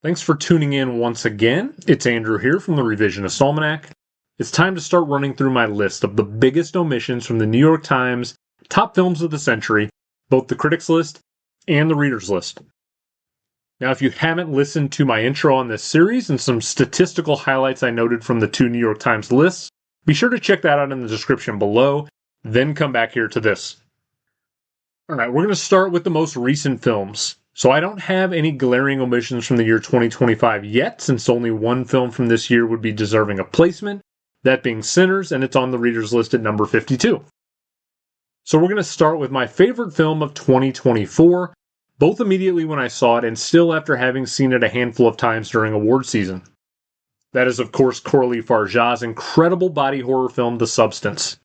Thanks for tuning in once again. It's Andrew here from the Revisionist Almanac. It's time to start running through my list of the biggest omissions from the New York Times top films of the century, both the critics list and the readers list. Now, if you haven't listened to my intro on this series and some statistical highlights I noted from the two New York Times lists, be sure to check that out in the description below, then come back here to this. Alright, we're going to start with the most recent films. So I don't have any glaring omissions from the year 2025 yet, since only one film from this year would be deserving of placement, that being Sinners, and it's on the readers list at number 52. So we're going to start with my favorite film of 2024, both immediately when I saw it and still after having seen it a handful of times during award season. That is, of course, Coralie Farjat's incredible body horror film, The Substance.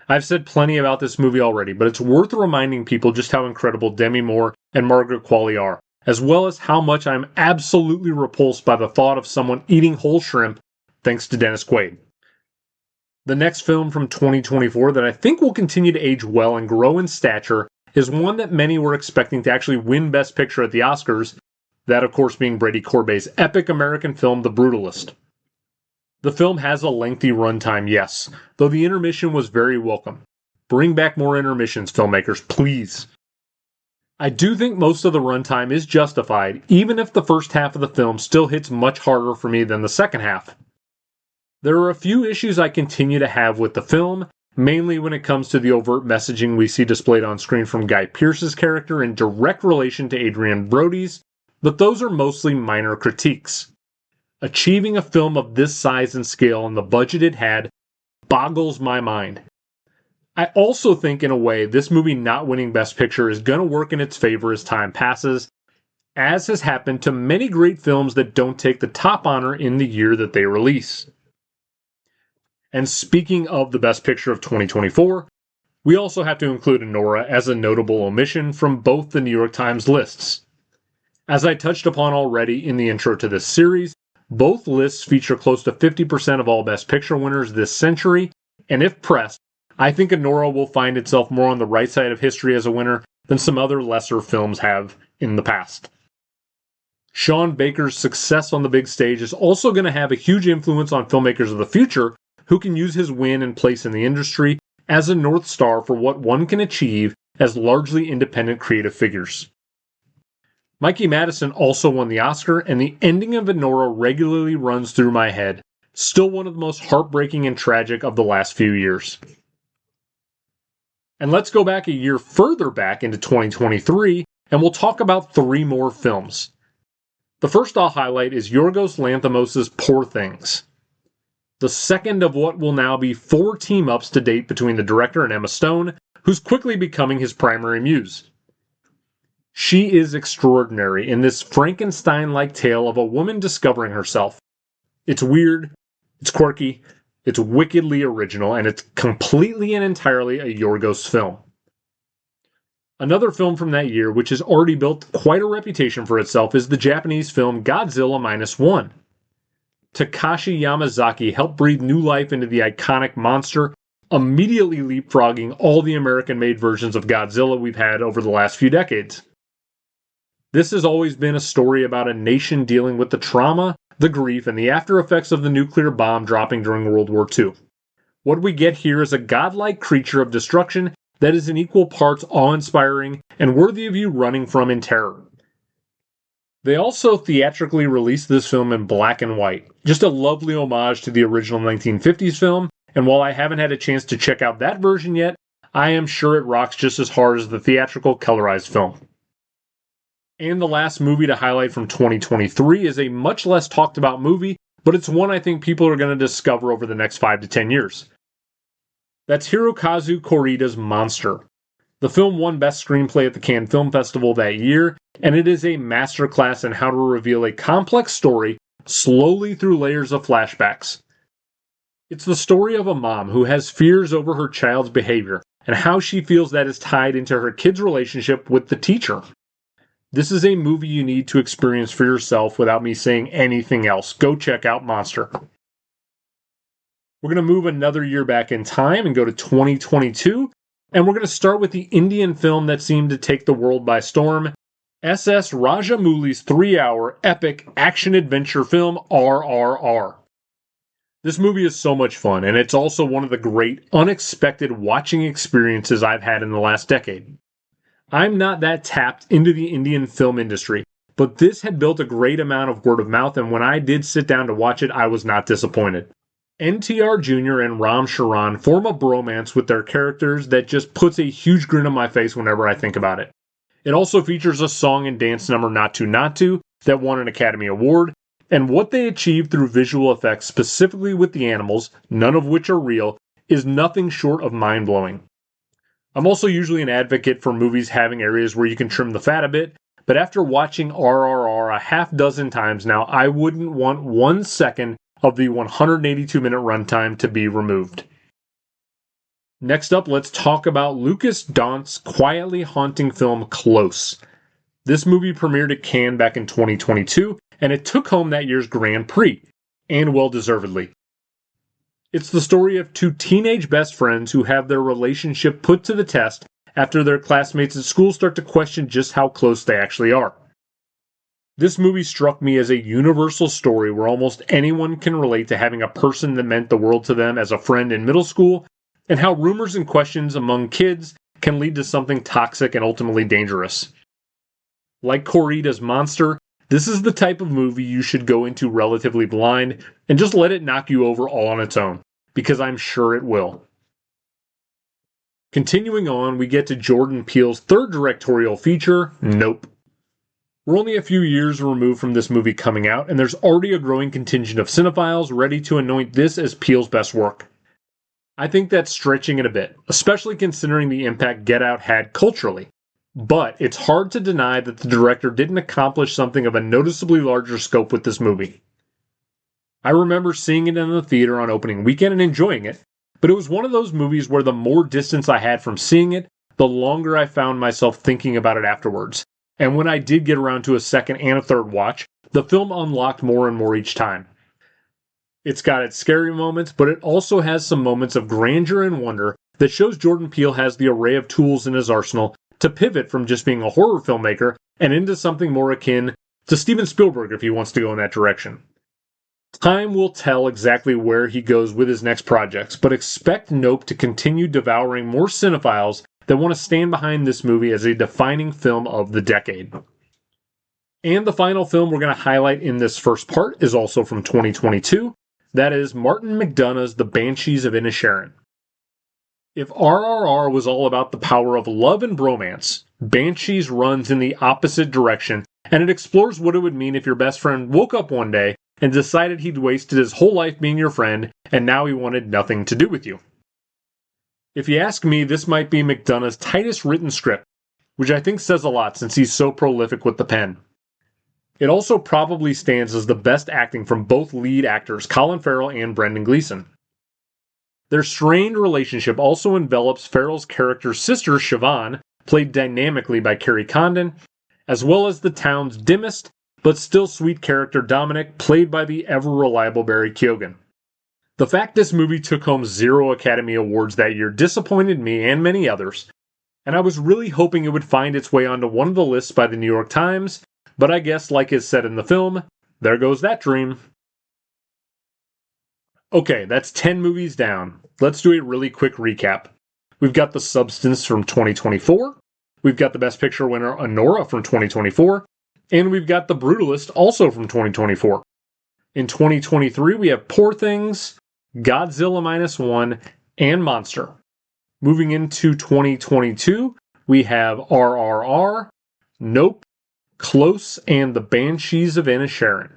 I've said plenty about this movie already, but it's worth reminding people just how incredible Demi Moore and Margaret Qualley are, as well as how much I'm absolutely repulsed by the thought of someone eating whole shrimp thanks to Dennis Quaid. The next film from 2024 that I think will continue to age well and grow in stature is one that many were expecting to actually win Best Picture at the Oscars, that of course being Brady Corbet's epic American film, The Brutalist. The film has a lengthy runtime, yes, though the intermission was very welcome. Bring back more intermissions, filmmakers, please. I do think most of the runtime is justified, even if the first half of the film still hits much harder for me than the second half. There are a few issues I continue to have with the film, mainly when it comes to the overt messaging we see displayed on screen from Guy Pearce's character in direct relation to Adrian Brody's, but those are mostly minor critiques. Achieving a film of this size and scale and the budget it had boggles my mind. I also think, in a way, this movie not winning Best Picture is going to work in its favor as time passes, as has happened to many great films that don't take the top honor in the year that they release. And speaking of the Best Picture of 2024, we also have to include Anora as a notable omission from both the New York Times lists. As I touched upon already in the intro to this series, both lists feature close to 50% of all Best Picture winners this century, and if pressed, I think Anora will find itself more on the right side of history as a winner than some other lesser films have in the past. Sean Baker's success on the big stage is also going to have a huge influence on filmmakers of the future who can use his win and place in the industry as a North Star for what one can achieve as largely independent creative figures. Mikey Madison also won the Oscar, and the ending of Anora regularly runs through my head, still one of the most heartbreaking and tragic of the last few years. And let's go back a year further back into 2023, and we'll talk about three more films. The first I'll highlight is Yorgos Lanthimos' Poor Things, the second of what will now be 4 team-ups to date between the director and Emma Stone, who's quickly becoming his primary muse. She is extraordinary in this Frankenstein-like tale of a woman discovering herself. It's weird, it's quirky, it's wickedly original, and it's completely and entirely a Yorgos film. Another film from that year, which has already built quite a reputation for itself, is the Japanese film Godzilla Minus One. Takashi Yamazaki helped breathe new life into the iconic monster, immediately leapfrogging all the American-made versions of Godzilla we've had over the last few decades. This has always been a story about a nation dealing with the trauma, the grief, and the after effects of the nuclear bomb dropping during World War II. What we get here is a godlike creature of destruction that is in equal parts awe-inspiring and worthy of you running from in terror. They also theatrically released this film in black and white, just a lovely homage to the original 1950s film, and while I haven't had a chance to check out that version yet, I am sure it rocks just as hard as the theatrical colorized film. And the last movie to highlight from 2023 is a much less talked about movie, but it's one I think people are going to discover over the next 5 to 10 years. That's Hirokazu Koreeda's Monster. The film won Best Screenplay at the Cannes Film Festival that year, and it is a masterclass in how to reveal a complex story slowly through layers of flashbacks. It's the story of a mom who has fears over her child's behavior and how she feels that is tied into her kid's relationship with the teacher. This is a movie you need to experience for yourself without me saying anything else. Go check out Monster. We're going to move another year back in time and go to 2022, and we're going to start with the Indian film that seemed to take the world by storm, S.S. Rajamouli's 3-hour epic action-adventure film RRR. This movie is so much fun, and it's also one of the great, unexpected watching experiences I've had in the last decade. I'm not that tapped into the Indian film industry, but this had built a great amount of word of mouth, and when I did sit down to watch it, I was not disappointed. NTR Jr. and Ram Charan form a bromance with their characters that just puts a huge grin on my face whenever I think about it. It also features a song and dance number, Not To, that won an Academy Award, and what they achieved through visual effects, specifically with the animals, none of which are real, is nothing short of mind-blowing. I'm also usually an advocate for movies having areas where you can trim the fat a bit, but after watching RRR a half dozen times now, I wouldn't want 1 second of the 182-minute runtime to be removed. Next up, let's talk about Lucas Daunt's quietly haunting film Close. This movie premiered at Cannes back in 2022, and it took home that year's Grand Prix, and well-deservedly. It's the story of two teenage best friends who have their relationship put to the test after their classmates at school start to question just how close they actually are. This movie struck me as a universal story where almost anyone can relate to having a person that meant the world to them as a friend in middle school, and how rumors and questions among kids can lead to something toxic and ultimately dangerous. Like Corrida's Monster, this is the type of movie you should go into relatively blind and just let it knock you over all on its own, because I'm sure it will. Continuing on, we get to Jordan Peele's third directorial feature, Nope. We're only a few years removed from this movie coming out, and there's already a growing contingent of cinephiles ready to anoint this as Peele's best work. I think that's stretching it a bit, especially considering the impact Get Out had culturally. But it's hard to deny that the director didn't accomplish something of a noticeably larger scope with this movie. I remember seeing it in the theater on opening weekend and enjoying it, but it was one of those movies where the more distance I had from seeing it, the longer I found myself thinking about it afterwards. And when I did get around to a second and a third watch, the film unlocked more and more each time. It's got its scary moments, but it also has some moments of grandeur and wonder that shows Jordan Peele has the array of tools in his arsenal to pivot from just being a horror filmmaker and into something more akin to Steven Spielberg if he wants to go in that direction. Time will tell exactly where he goes with his next projects, but expect Nope to continue devouring more cinephiles that want to stand behind this movie as a defining film of the decade. And the final film we're going to highlight in this first part is also from 2022. That is Martin McDonagh's The Banshees of Inisherin. If RRR was all about the power of love and bromance, Banshees runs in the opposite direction, and it explores what it would mean if your best friend woke up one day and decided he'd wasted his whole life being your friend, and now he wanted nothing to do with you. If you ask me, this might be McDonagh's tightest written script, which I think says a lot since he's so prolific with the pen. It also probably stands as the best acting from both lead actors, Colin Farrell and Brendan Gleeson. Their strained relationship also envelops Farrell's character's sister, Siobhan, played dynamically by Kerry Condon, as well as the town's dimmest, but still sweet character Dominic, played by the ever-reliable Barry Keoghan. The fact this movie took home 0 Academy Awards that year disappointed me and many others, and I was really hoping it would find its way onto one of the lists by the New York Times, but I guess like is said in the film, there goes that dream. Okay, that's 10 movies down. Let's do a really quick recap. We've got The Substance from 2024, we've got the Best Picture winner Anora from 2024, and we've got The Brutalist also from 2024. In 2023, we have Poor Things, Godzilla -1, and Monster. Moving into 2022, we have RRR, Nope, Close, and The Banshees of Inisherin.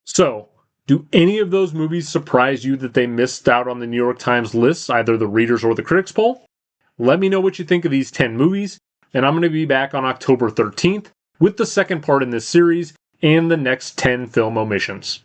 So, do any of those movies surprise you that they missed out on the New York Times lists, either the readers or the critics poll? Let me know what you think of these 10 movies, and I'm going to be back on October 13th with the second part in this series and the next 10 film omissions.